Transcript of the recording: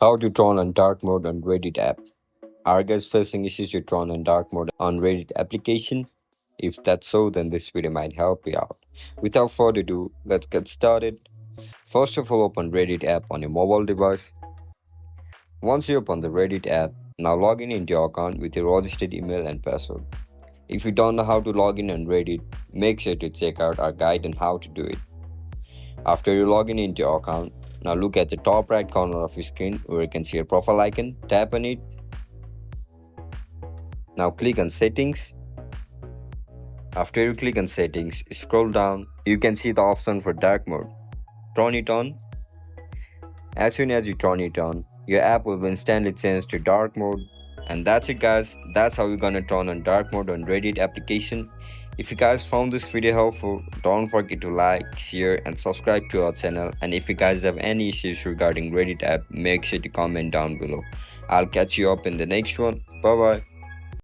How to turn on dark mode on Reddit app. Are guys facing issues to turn on dark mode on Reddit application? If that's so, then this video might help you out. Without further ado, let's get started. First of all, open Reddit app on your mobile device. Once you open the Reddit app, now log in into your account with your registered email and password. If you don't know how to log in on Reddit, make sure to check out our guide on how to do it. After you log in into your account, now look at the top right corner of your screen where you can see your profile icon. Tap on it. Now click on settings. After you click on settings, scroll down. You can see the option for dark mode. Turn it on. As soon as you turn it on, your app will instantly change to dark mode. And that's it guys, that's how you're gonna turn on dark mode on Reddit application. If you guys found this video helpful, don't forget to like, share and subscribe to our channel. And if you guys have any issues regarding Reddit app, make sure to comment down below. I'll catch you up in the next one. Bye bye.